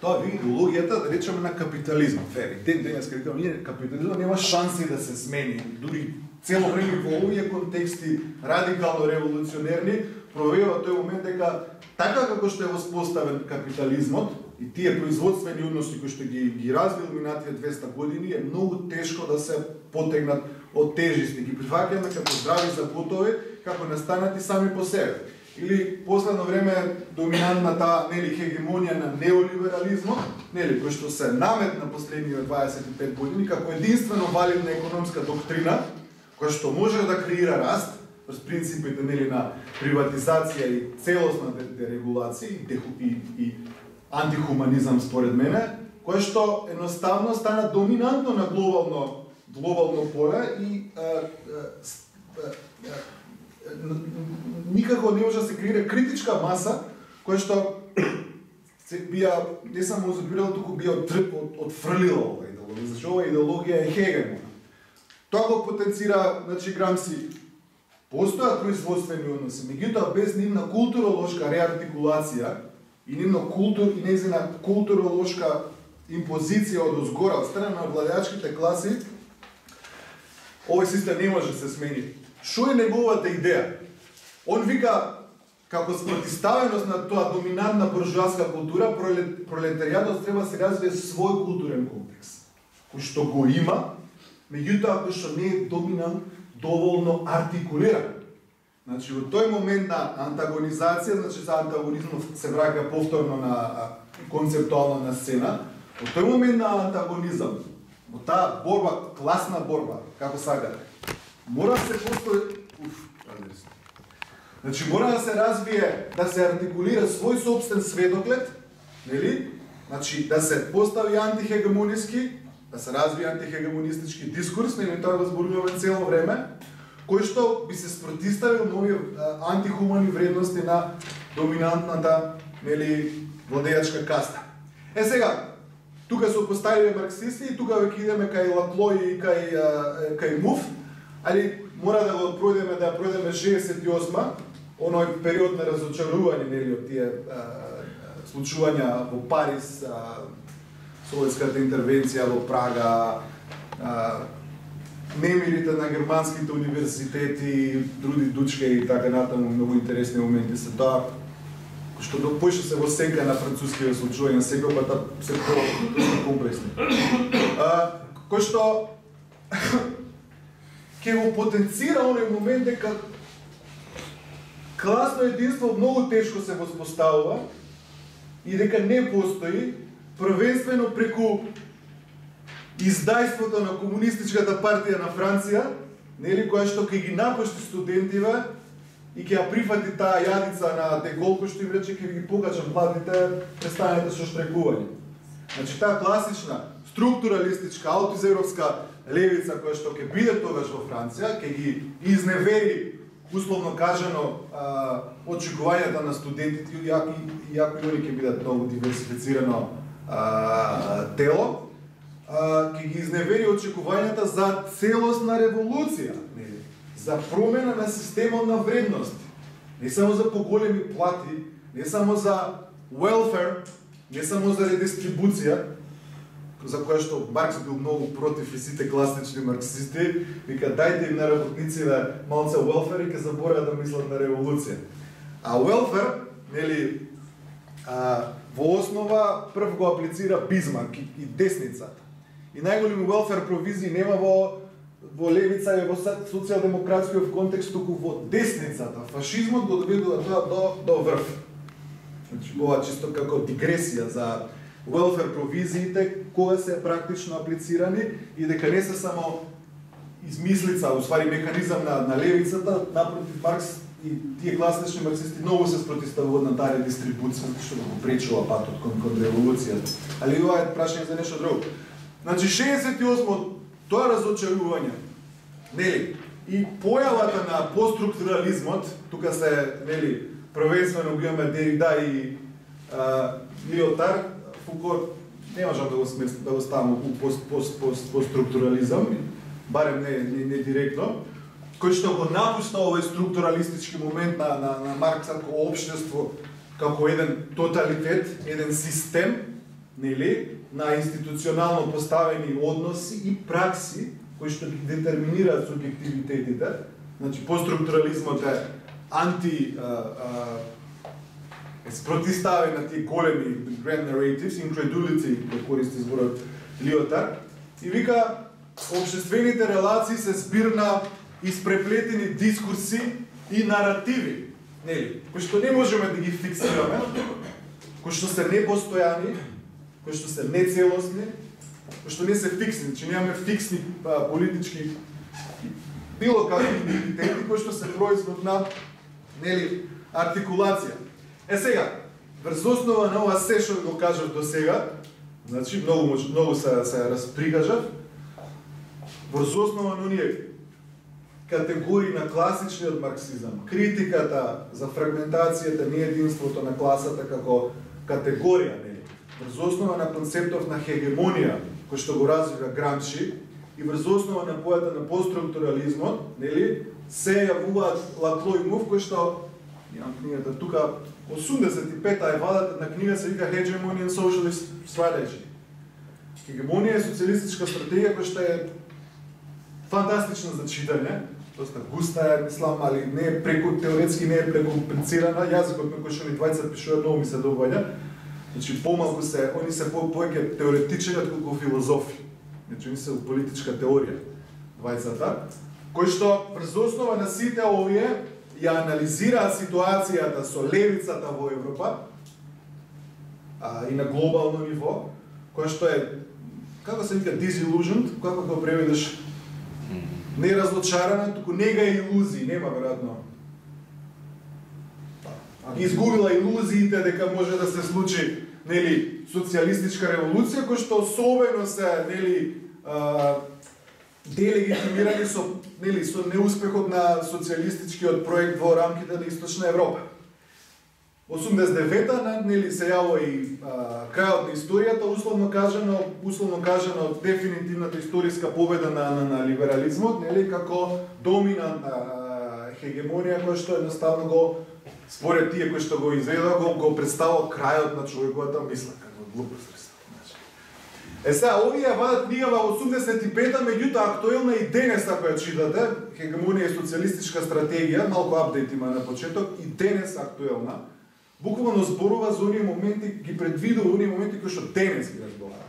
Тоа ви идеологијата, да речеме, на капитализмот. Денес кажам, капитализмот нема шанси да се смени. Дури цело време во овие контексти радикално револуционерни, проверува тој момент дека така како што е воспоставен капитализмот и тие производствени односи кои што ги развил минатите 200 години, е многу тешко да се потегнат од тежести. Ги прифаќаме како здрави за готови, како настанати сами по себе. Или последно време доминантната хегемонија на неолиберализмот, кој што се наметна последниве 25 години како единствено валидна економска доктрина, која што може да креира раст, през принципите на приватизација и целосна дерегулација и антихуманизам според мене, која што едноставно стана доминантно на глобално поле и никако не може да се креира критичка маса која што се бија не само узурпирала, туку бија отфрлила оваа идеологија. Зашто оваа идеологија е хегемона. Тоа го потенцира, Грамси, постојат производствени односи, меѓутоа без нивна културолошка реартикулација и незина културолошка импозиција од озгора, од страна на владеачките класи, овој систем не може да се смени. Што е неговата идеја? Он вика, како спротиставеност на тоа доминантна буржуазска култура, пролетаријатот треба да се развие свој културен комплекс, кој што го има, меѓутоа кој што не е доминант доволно артикулиран. Значи, во тој момент на антагонизација, за антагонизмот се враќа повторно на концептуално на сцена, во тој момент на антагонизам, во таа борба, класна борба, како сакате, мора да се постои... Значи, мора да се развие, да се артикулира свој собствен светоглед, нели? Значи, да се постави антихегемониски, да се развие антихегемонистички дискурс, нели тоа го зборуваме цело време, кој што би се спротиставил на овие антихумани вредности на доминантната, нели, владеачка каста. Сега, тука се поставиле марксисти и тука веќе идеме кај Лаплој и кај Муф, али мора да го пројдеме, да пројдеме 68-ма, оној период на разочарување, нели, од тие случувања во Париз, советската интервенција во Прага, немирите на германските универзитети, Друди Дучке и така натаму, многу интересни моменти се тоа, што допојше се во сенка на француските случувања, секој пат се комплексни. Кој што ќе го потенцира оној момент дека класно единство многу тешко се воспоставува и дека не постои, првенствено преку издајството на Комунистичката партија на Франција, нели, која што ќе ги напушти студентиве и ќе ја прифати таа јадица на Дегол, кој што им рече ќе ги покачам младите, престанете со штрекување. Значи, таа класична, структуралистичка, аутизеровска левица која што ќе биде тогаш во Франција, ќе ги изневери условно кажано, очекувањата на студентите, иако и они ќе бидат многу диверсифицирано тело, ќе ги изневери очекувањата за целосна револуција, за промена на системот на вредности, не само за поголеми плати, не само за welfare, не само за редистрибуција, за која што Маркс бил многу против и сите класични марксисти, вика дајте им на работниците малце welfare и ќе забораат да мислат на револуција. А welfare, нели, во основа прв го аплицира Бисмарк и десницата. И најголеми welfare провизии нема во левица и во социјалдемократскиот контекст, туку во десницата. Фашизмот го доведува тоа до врв. Значи, ова чисто како дигресија за welfare провизиите, кога се практично аплицирани и дека не се само измислица, уствари механизам на левицата, напротив Маркс и тие класични марксисти многу се спротивставуваат на таа редистрибуција, што го пречува патот кон револуцијата. Али ова е прашање за нешто друго. Значи 68 тоа разочарување, нели, и појавата на постструктурализмот, тука се, нели, првенствено го имаме Дерида и Лиотар, Фуко не можам да го ставам у постструктурализам, барем не директно, кој што го напуста овој структуралистички момент на Маркс како општество, како еден тоталитет, еден систем, нели, на институционално поставени односи и пракси кои што ги детерминираат субјективитетите. Значи постструктурализмот е спротивставен на тие големи grand narratives, incredulity, кој користи зборот Лиотар, и вика општествените релации се збир на испреплетени дискурси и наративи, нели, кои што не можеме да ги фиксираме, кои што се непостојани, кои што се нецелосни, кои што не се фиксни, че немаме фиксни политички било какви идентитети кои што се производ на, нели, артикулација. Сега, врз основа на ова се што го кажав до сега, значи многу се распригажав, врз основа на оние категории на класичниот марксизам, критиката за фрагментацијата, неединството на класата како категорија, нели, врз основа на концептов на хегемонија, кој што го развива Грамши, и врз основа на појата на постструктурализмот, нели, се јавуваат Лакло и Мув, кој што, имам книгата тука, 85-та е вадата на книга се вика Hegemony and Socialist Strategy. Хегемонија е социјалистичка стратегија која што е фантастична за читање, доста густа е, мислам, али не е преку теоретски, не е прекомплицирана, јазикот на кој што ни двајца пишува многу ми се доваѓа. Значи помалку се, они се повеќе теоретични отколку филозофи. Значи они се политичка теорија двајцата, кои што врз основа на сите овие ја анализираат ситуацијата со левицата во Европа и на глобално ниво, кој што е, како се вика, disillusioned, како го преведеш, не разочарана, туку нега илузии, нема веројатно. Изгубила илузиите дека може да се случи, нели, социјалистичка револуција, кој што особено се, нели, делегитимирани со, нели, со неуспехот на социјалистичкиот проект во рамките на Источна Европа. 89-та, нели, се јавува и крајот на историјата, условно кажано дефинитивната историска победа на либерализмот, нели, како доминантна хегемонија која што едноставно го, според тие кои што го изведува, го представува крајот на човековата мисла, како глупост. Сега, овие вадат книга во 85-та, меѓутоа актуелна и денес, ако ја читате, Хегемонија и социјалистичка стратегија, малку апдейт има на почеток, и денес актуелна, буквално зборува за оние моменти, ги предвидува оние моменти кои што денес ги разговараме.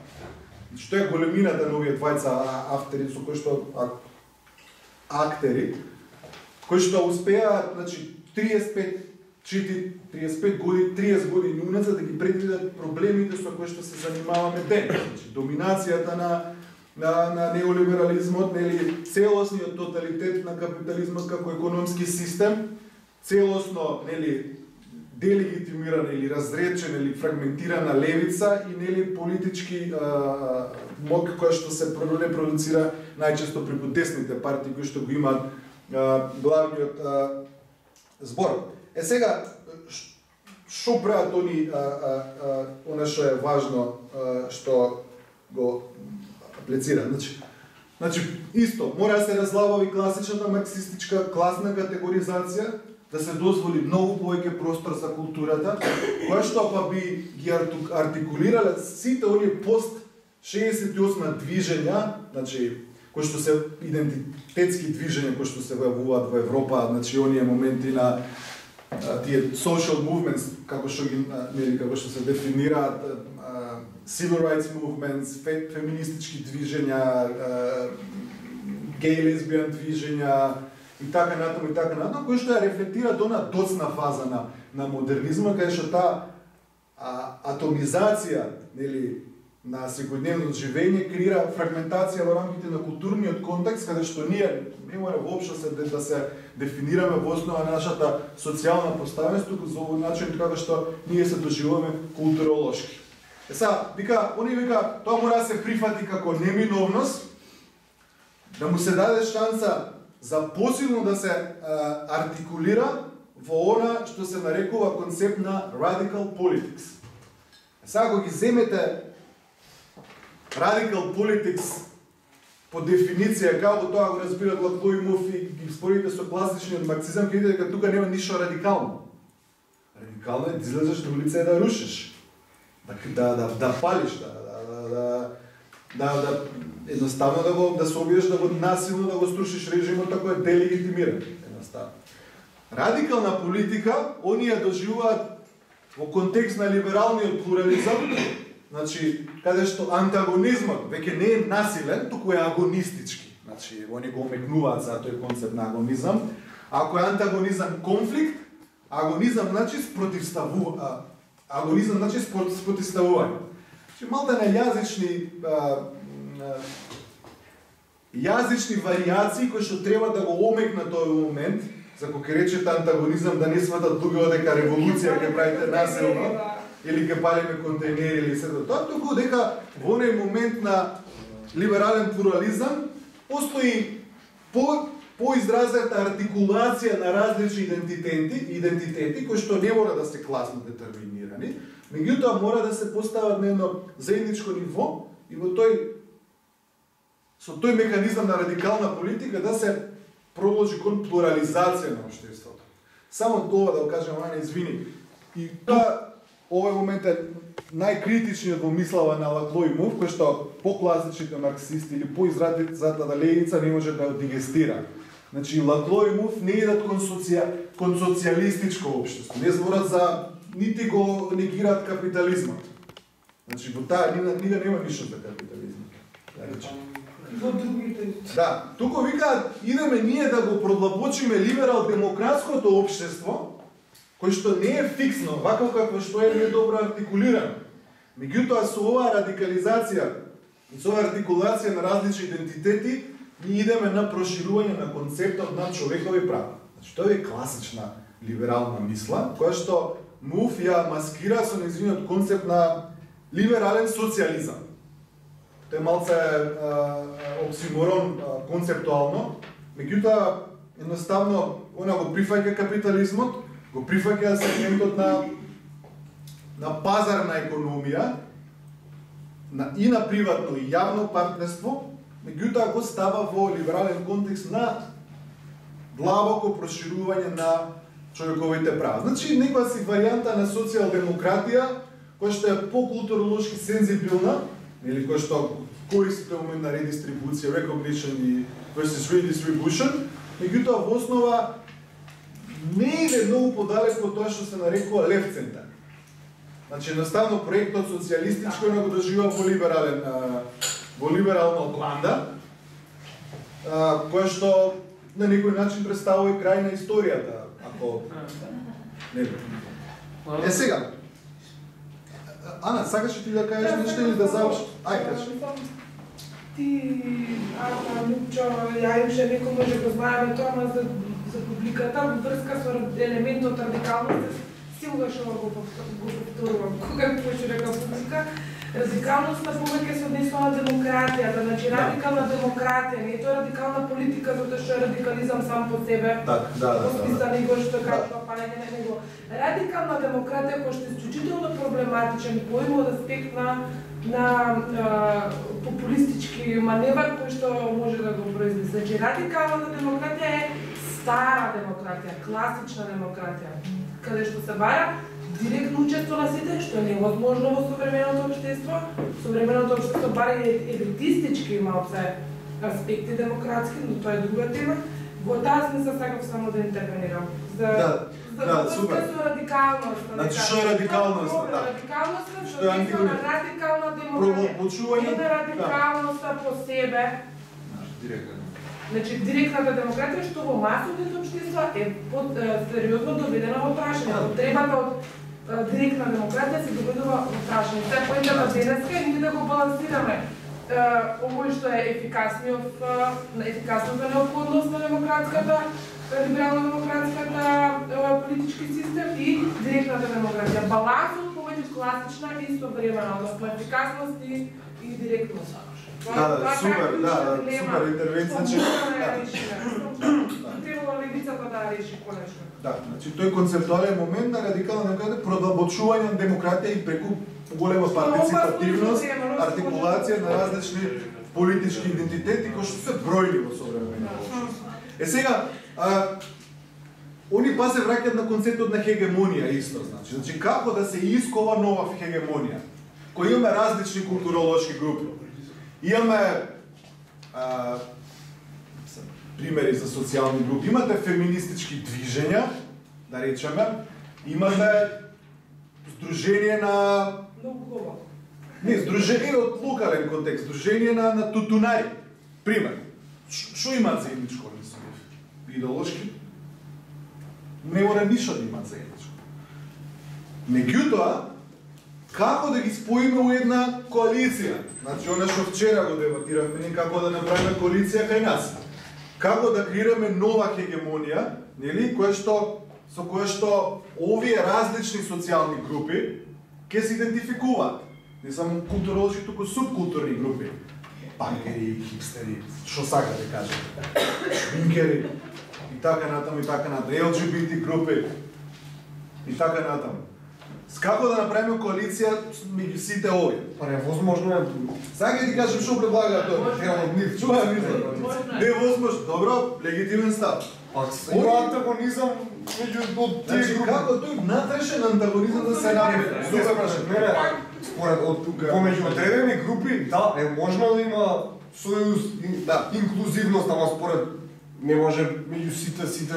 Што е големината на овие двајца автори, со кои што актери, кои што успеаат, значи, 35 години, 30 години уназад да ги предвидат проблемите со кои што се занимаваме денес. Значи, доминацијата на неолиберализмот, нели, целосниот тоталитет на капитализмот како економски систем, целосно, нели, делегитимирана или разречена или фрагментирана левица и, нели, политички мок кој што се репродуцира најчесто преку десните партии кои што го имаат главниот збор. Сега, што прават они, она што е важно, што го аплицира. Значи, исто, мора да се разлабави класичната марксистичка класна категоризација, да се дозволи многу повеќе простор за културата, која што па би ги артикулирале сите оние пост 68 движења, значи, кои што се идентитетски движења, кои што се појавуваат во Европа, значи оние моменти на тие social movements, како што се дефинираат, civil rights movements, феминистички движења, гей лесбијан движења и така натаму, кои што ја рефлектираат она доцна фаза на модернизма, каде што таа атомизација, нели, на секојдневното живење крира фрагментација во рамките на културниот контекст, каде што ние не мора воопшто да се дефинираме во основа на нашата социјална поставеност, туку за овој начин како што ние се доживуваме културолошки. Они вика, тоа мора да се прифати како неминовност, да му се даде шанса за посилно да се артикулира во она што се нарекува концепт на radical politics. Ако ги земете radical politics по дефиниција, како тоа го разбират Лаклоимов и ги споредите со класичниот марксизам, ќе видите дека тука нема ништо радикално. Радикално е да излезеш на улица и да рушиш, да палиш, едноставно да се обидеш да го насилно да го струшиш режимот кој е делегитимиран. Едноставно. Радикална политика, оние доживуваат во контекст на либералниот плурализам, значи, каде што антагонизмот веќе не е насилен, туку е агонистички. Значи, они го омекнуваат за тој концепт на агонизам. Ако е антагонизам конфликт, агонизам значи спротивставување. Значи, малта на јазични варијации кои што треба да го омекнат тој момент, за кој ќе речете антагонизам да не сватат луѓето дека револуција ќе правите насилно, или ќе палиме контейнери или сето тоа, туку дека во оној момент на либерален плурализам постои поизразета артикулација на различни идентитети кои што не мора да се класно детерминирани, меѓутоа мора да се постават на едно заедничко ниво и со тој механизам на радикална политика да се проложи кон плурализација на општеството. Само тоа да го кажам, Ана, извини. И тоа овој момент е најкритичниот во мислава на Лаклоимов, кој што по-класичните марксисти или по-изразетата левица не може да дигестира. Значи, Лаклоимов не идат кон социјалистичко општество. Не зборат за, нити го негираат капитализмот. Значи, во таа книга нема ништо за капитализмот. Во другите. Да, туку викаат, идеме ние да го продлабочиме либерал-демократското општество, кој што не е фиксно, вака како што е недобро артикулирано. Меѓутоа, со оваа радикализација и со оваа артикулација на различни идентитети, ние идеме на проширување на концептот на човекови права. Значи, тоа е класична либерална мисла, која што МУФ ја маскира со нејзиниот концепт на либерален социјализам. Тоа е малце оксиморон концептуално, меѓутоа, едноставно, она го прифаќа капитализмот, го прифаќа сегментот на пазарна економија и на приватно и јавно партнерство, меѓутоа го става во либерален контекст на длабоко проширување на човековите права. Значи, некоја си варијанта на социјалдемократија, која што е по-културолошки сензибилна, или која што користи тој момент на редистрибуција, recognition versus redistribution, меѓутоа во основа не иде многу подалеку од тоа што се нарекува лев центар. Значи, едноставно проектот социјалистичко го доживува во либерална Окланда, која што на некој начин представува и крај на историјата, ако не бе. Сега, Ана, сакаш ти да кажеш нешто или да завршиш? Ај, кажи. Ти, Лупчо, ја имаше некој може го знаеме тоа, ама за публиката, во врска со елементот радикалност, силно што го повторувам, кога ми почне дека публика, Радикалноста повеќе се однесува на демократијата, значи радикална демократија, не е тоа радикална политика затоа што е радикализам сам по себе. Посписан и го што кажува палење на него. Радикална демократија која што е исклучително проблематичен поим од аспект на популистички маневар кој што може да го произведе. Значи радикалната демократија е стара демократија, класична демократија, каде што се бара директно учество на сите, што е невозможно во современото општество. Современото општество бара и елитистички малце аспекти демократски, но тоа е друга тема. Во таа смисла сакав само да интервенирам. За супер. Со радикалноста. Значи што е радикалноста? Радикалноста што е радикална демократија. Не радикалноста по себе. Значи, директната демократија што во масовите општества е сериозно доведена во прашање. Потребата од директна демократија се доведува во прашање. Сега поентата денеска е ние да го балансираме овој што е ефикасната неопходност на демократската, либерално-демократската политички систем и директната демократија. Балансот помеѓу класична и современа, односно ефикасност и директност. Супер интервенција. Требало левицата да реши конечно. Значи тој концептуален момент на радикална демократија продолбочување на демократија и преку голема партиципативност, артикулација на различни политички идентитети кои што се бројни во современо општество. Сега они па се враќаат на концептот на хегемонија исто, значи како да се искова нова хегемонија, кој имаме различни културолошки групи. Имаме примери за социјални групи, имате феминистички движења, да речеме, имате здружение на... Не, здружение од локален контекст, здружение на тутунари. Пример, што имаат заедничко идеолошки? Не мора ништо да имаат заедничко. Меѓутоа, како да ги споиме у една коалиција? Значи, оно што вчера го дебатиравме, како да направиме коалиција кај нас. Како да креираме нова хегемонија, нели, со која што овие различни социјални групи ќе се идентификуваат. Не само културолошки, туку субкултурни групи. Панкери, хипстери, што сака да кажете. Шминкери, и така натаму, LGBT групи, и така натаму. Како да направиме коалиција меѓу сите овие? Па невозможно е. Сега ќе ти кажам што предлагаат тоа. Невозможно. Добро, легитимен став. Има антагонизам меѓу тие групи. Како тој внатрешен антагонизам да се намери? Според помеѓу одредени групи, да, е можно да има сојуз, инклузивност, ама според не може меѓу сите.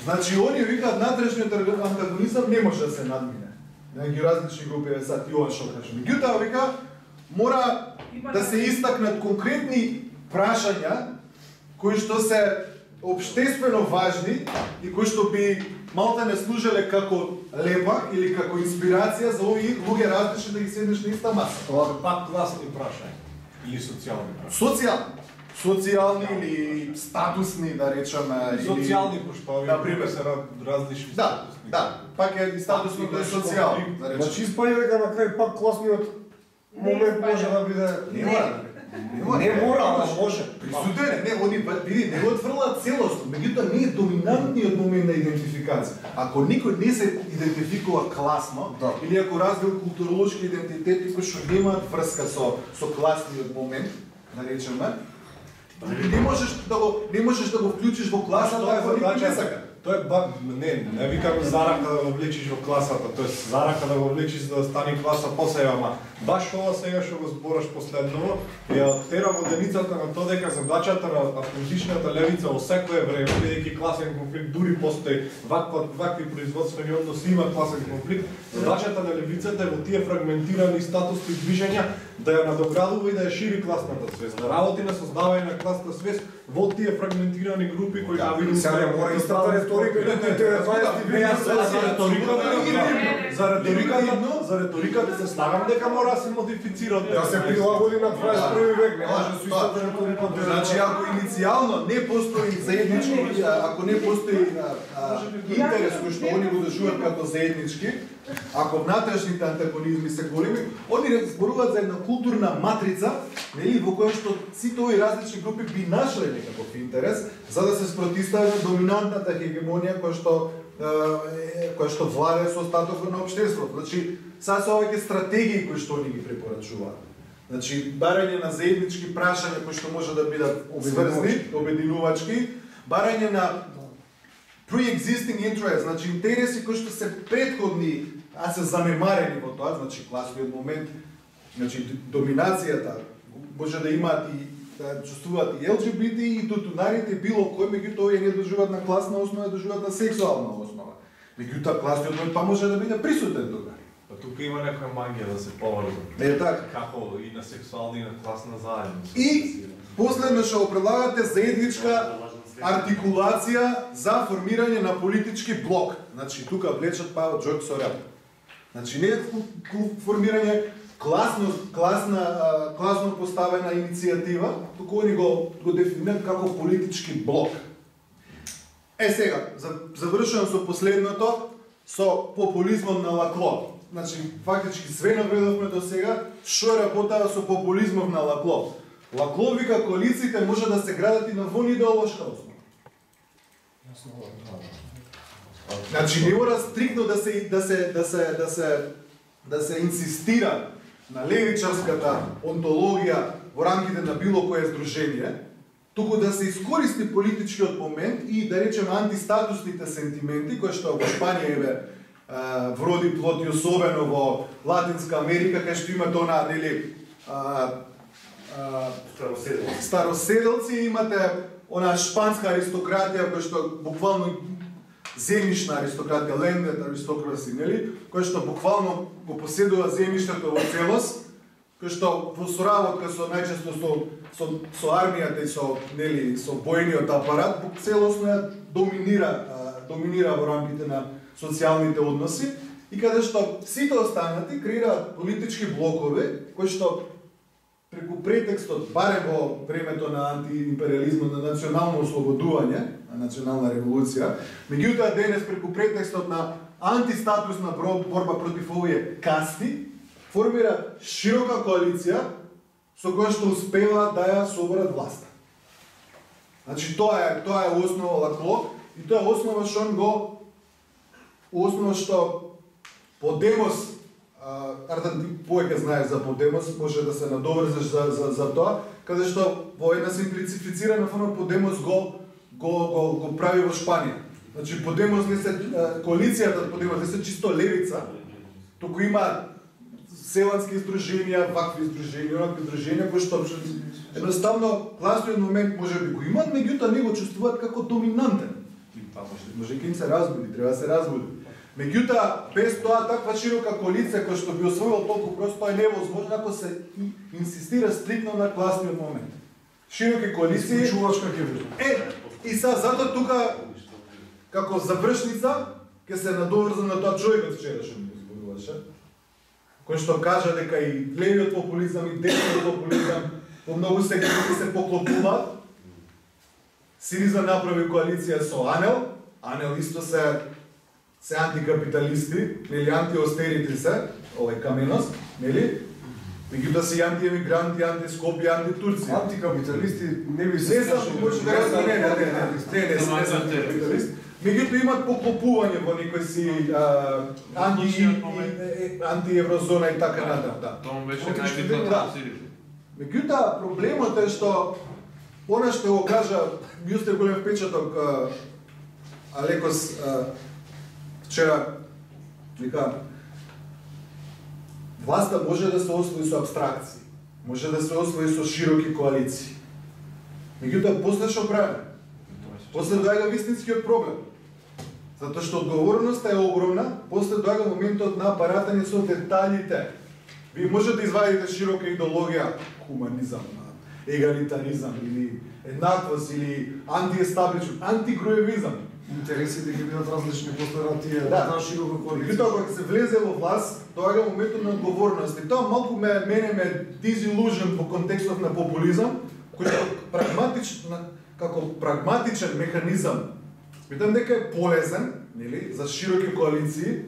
Значи, они викаат натрешниот антагонизам не може да се надмине. Неги различни групи са Јован што кажа. Меѓутоа вика мора да се истакнат конкретни прашања кои што се општествено важни и кои што би малта не служеле како лепак или како инспирација за овие луѓе различни да ги седнеш на иста маса. Тоа пак класни прашања или социјални прашања. Социјални или статусни, да речеме, социјални пошто например се различни статусни. Да, пак е и статусното е социјално. Значи испаѓа дека на крај пак класниот момент може да биде. Не мора, ама може. Присутен е, они не го отфрлаат целосно, меѓутоа не е доминантниот момент на идентификација. Ако никој не се идентификува класно, или ако развил културолошки идентитети кои што немаат врска со класниот момент, да речеме, не можеш да го вклучиш во класата, ако никој не сака. Тоа е не викам зарака да го влечиш во класата, тоест зарака да го влечиш за да стане класа посеја, ама баш ова сега што го збораш последново, ја тера воденицата на тоа дека задачата на автентичната левица во секое време, бидејќи класен конфликт дури постои, вакви производствени односи има класен конфликт, задачата на левицата е во тие фрагментирани статусни движења да ја надоградува и да ја шири класната свест, да работи на создавање на класна свест во тие фрагментирани групи кои сега не мора истата реторика да за риториката се слагам дека мора да се модифицира, да се прилагоди на 21 век, не може со истата реторика. Значи ако иницијално не постои заеднички, ако не постои интерес кој што они го доживуваат како заеднички, ако внатрешните антагонизми се големи, они зборуваат за една културна матрица, нели, во која што сите овие различни групи би нашле некаков интерес за да се спротивстават на доминантната хегемонија која што владее со остатокот на општеството. Значи, сега се оваќе стратегии кои што они ги препорачуваат. Значи, барање на заеднички прашања кои што може да бидат сврзни, обединувачки, барање на pre-existing interest, значи интереси кои што се претходни, а се занемарени во тоа, значи класниот момент, значи доминацијата може да имаат и да чувствуваат и ЛГБТ и тутунарите, било кој, меѓутоа овие не доживаат на класна основа, доживаат на сексуална основа. Меѓутоа класниот момент па може да биде присутен тука. Па тука има некоја магија да се поврза. Така. Како и на сексуална и на класна заедност. И последно што го предлагате заедничка артикулација за формирање на политички блок. Значи тука влечат па од Джордж Сорел. Значи не формирање класно поставена иницијатива, туку они го дефинират како политички блок. Сега, завршувам со последното, со популизмот на Лакло. Значи, фактички све наведовме до сега, што работава со популизмот на Лакло. Лакло вика коалициите може да се градат и на вон идеолошка основа. Значи не мора стрикно да се инсистира на левичарската онтологија во рамките на било кое здружение, туку да се искористи политичкиот момент и да речеме антистатусните сентименти кои што во Шпанија вроди плод и особено во Латинска Америка кај што имате она нели староседелци, имате она шпанска аристократија која што буквално земјишна аристократија, landed аристокраси, нели, која што буквално го поседува земјиштето во целост, кој што во соработка со најчесто со армијата и со нели со војниот апарат, целосно ја доминира во рамките на социјалните односи и каде што сите останати креираат политички блокови кои што преку претекстот, барем во времето на антиимпериализмот, на национално ослободување, на национална револуција, меѓутоа денес преку претекстот на антистатусна борба против овие касти, формира широка коалиција со која што успева да ја соберат власта. Значи тоа е основа Лакло и тоа е основа што Подемос, Артан, ти повеќе знаеш за Подемос, може да се надоврзеш за тоа, каде што во една симплицифицирана форма Подемос го прави во Шпанија. Значи Подемос не се коалицијата Подемос не се чисто левица, туку има селански здруженија, вакви здруженија, онакви здруженија кои што едноставно класниот момент може би го имаат, меѓутоа не го чувствуваат како доминантен. Може ќе им се разбуди, треба да се разбуди. Меѓутоа, без тоа таква широка коалиција која што би освоила толку просто е невозможно ако се инсистира стрикно на класниот момент. Широки коалиции чувачка ќе биде. И затоа тука како завршница ќе се надоврзам на тоа човекот вчерашен го зборуваше, кој што кажа дека и левиот популизам и десниот популизам по многу сегменти се поклопуваат. Сириза направи коалиција со Анел, Анел исто се антикапиталисти, нели антиостерити се, овај Каменос, нели? Меѓутоа се антиемигранти, антископи, антитурци. Антикапиталисти не би се меѓутоа имат поклопување во некој си антиеврозона и така натаму. Тоа беше најбитното. Меѓутоа проблемот е што она што го кажа Јустер голем впечаток Алекос вчера, вика, власта може да се освои со абстракции, може да се освои со широки коалиции. Меѓутоа, после што прави? После доаѓа вистинскиот проблем. Затоа што одговорноста е огромна, после доаѓа моментот на баратање со деталите. Вие може да извадите широка идеологија, хуманизам, егалитаризам или еднаквост или антиестаблишмент, антигруевизам. Интересите ги бидат различни после тие таа широка коалиција. Тоа кога се влезе во власт, тоа е моментот на одговорност. И тоа малку мене ме disillusion во контекстот на популизам, кој е како прагматичен механизам. Сметам дека е полезен, нели, за широки коалиции,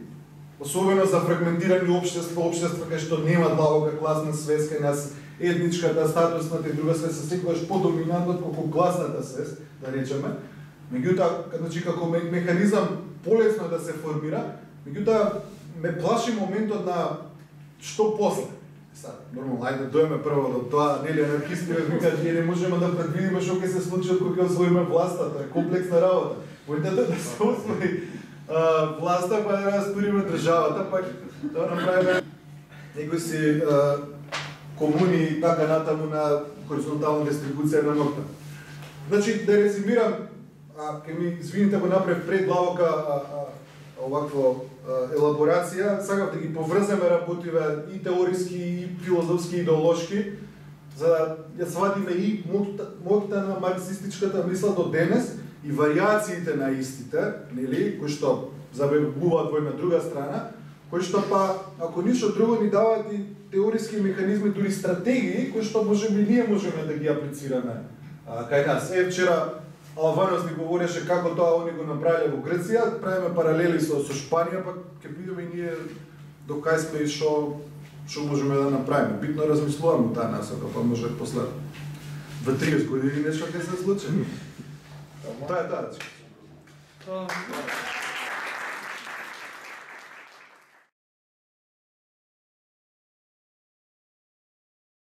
особено за фрагментирани општества кај што нема длабока класна свест, кај нас етничката, статусната и друга свест се секогаш подоминантна колку класната свест, да речеме. Меѓутоа, значи како механизам полесно да се формира, меѓутоа ме плаши моментот на што после. Нормално, ајде да дојме прво до тоа, нели анархистите викаат ние не можеме да предвидиме што ќе се случи кога ќе освоиме власта, тоа е комплексна работа. Поентата да се освои власта, па да разтуриме државата, па да направиме некои си комуни и така натаму на хоризонтална дистрибуција на моќта. Значи, да резимирам, ке ми извините го направив предлабока овакво елаборација, сакав да ги поврземе работиве и теориски, и филозофски, и идеолошки, за да ја сватиме и моќта на марксистичката мисла до денес и вариациите на истите, нели, кои што забегуваат во една друга страна, кои што па, ако ништо друго, ни даваат и теориски механизми, дури стратегии, кои што можеби ние можеме да ги аплицираме кај нас. Вчера Алванос ни говореше како тоа они го направиле во Грција, правиме паралели со Шпанија, па ќе видиме и ние до кај сме и што можеме да направиме. Битно размислуваме таа насока, па може после 30 години нешто ќе се случи. Тоа е таа.